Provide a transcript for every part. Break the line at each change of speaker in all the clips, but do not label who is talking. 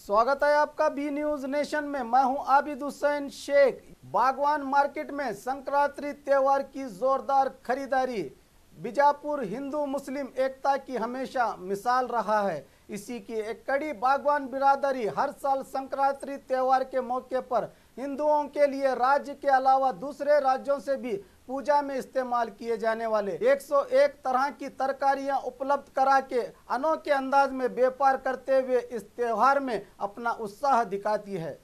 स्वागत है आपका बी न्यूज नेशन में। मैं हूं आबिद हुसैन शेख। बागवान मार्केट में संक्रांति त्योहार की जोरदार खरीदारी बीजापुर हिंदू मुस्लिम एकता की हमेशा मिसाल रहा है। इसी की एक कड़ी बागवान बिरादरी हर साल संक्रांति त्योहार के मौके पर हिंदुओं के लिए राज्य के अलावा दूसरे राज्यों से भी पूजा में इस्तेमाल किए जाने वाले 101 तरह की तरकारियां उपलब्ध करा के अनोखे अंदाज में व्यापार करते हुए इस त्योहार में अपना उत्साह दिखाती है।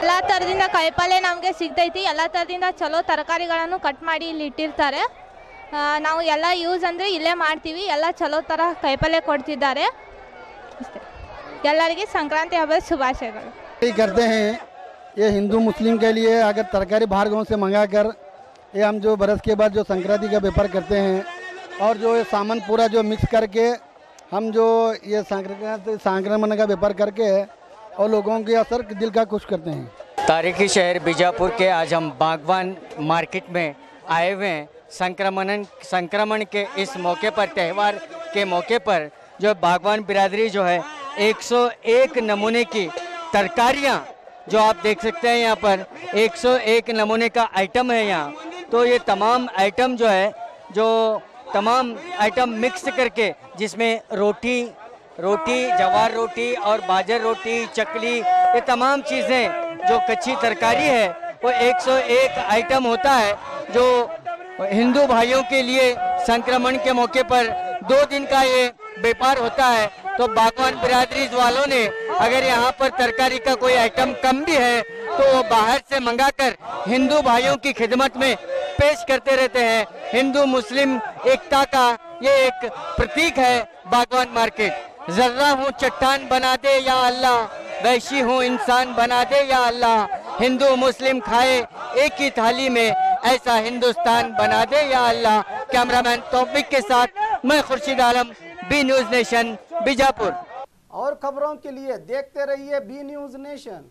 ಎಲ್ಲ ತರದಿಂದ ಕಾಯಿಪಲ್ಯ ನಮಗೆ ಸಿಗ್ತೈತಿ। ಎಲ್ಲ ತರದಿಂದ ಚಲೋ ತರಕಾರಿಗಳನ್ನು ಕಟ್ ಮಾಡಿ ಇಲ್ಲಿ ಇಟ್ಟಿರ್ತಾರೆ। ನಾವು ಎಲ್ಲ ಯೂಸ್ ಅಂದರೆ ಇಲ್ಲೇ ಮಾಡ್ತೀವಿ। ಎಲ್ಲ ಚಲೋ ಥರ ಕಾಯಿಪಲ್ಯ ಕೊಡ್ತಿದ್ದಾರೆ। ಎಲ್ಲರಿಗೆ संक्रांति हब्बद शुभाशयಗಳು।
करते हैं ये हिंदू मुस्लिम के लिए अगर तरकारी बाहर गाँव से मंगा कर ये हम जो बरस के बाद जो संक्रांति का व्यापार करते हैं और जो ये सामान पूरा जो मिक्स करके हम जो ये संक्रमण का व्यापार करके और लोगों के असर दिल का खुश करते हैं।
तारीखी शहर बीजापुर के आज हम बागवान मार्केट में आए हुए हैं। संक्रमण के इस मौके पर, त्यौहार के मौके पर जो बागवान बिरादरी जो है 101 नमूने की तरकारियां जो आप देख सकते हैं यहाँ पर 101 नमूने का आइटम है यहाँ। तो ये तमाम आइटम जो है, जो तमाम आइटम मिक्स करके जिसमें रोटी, जवार रोटी और बाजर रोटी, चकली, ये तमाम चीज़ें जो कच्ची तरकारी है वो 101 आइटम होता है जो हिंदू भाइयों के लिए संक्रमण के मौके पर 2 दिन का ये व्यापार होता है। तो बागवान बिरादरी वालों ने अगर यहाँ पर तरकारी का कोई आइटम कम भी है तो वो बाहर से मंगाकर हिंदू भाइयों की खिदमत में पेश करते रहते हैं। हिंदू मुस्लिम एकता का ये एक प्रतीक है बागवान मार्केट। जर्रा हूँ चट्टान बना दे या अल्लाह, वैशी हूँ इंसान बना दे या अल्लाह, हिंदू मुस्लिम खाए एक ही थाली में ऐसा हिंदुस्तान बना दे या अल्लाह। कैमरामैन तौफीक के साथ मैं Khurshid Alam, B news nation Bijapur.
और खबरों के लिए देखते रहिए बी न्यूज नेशन।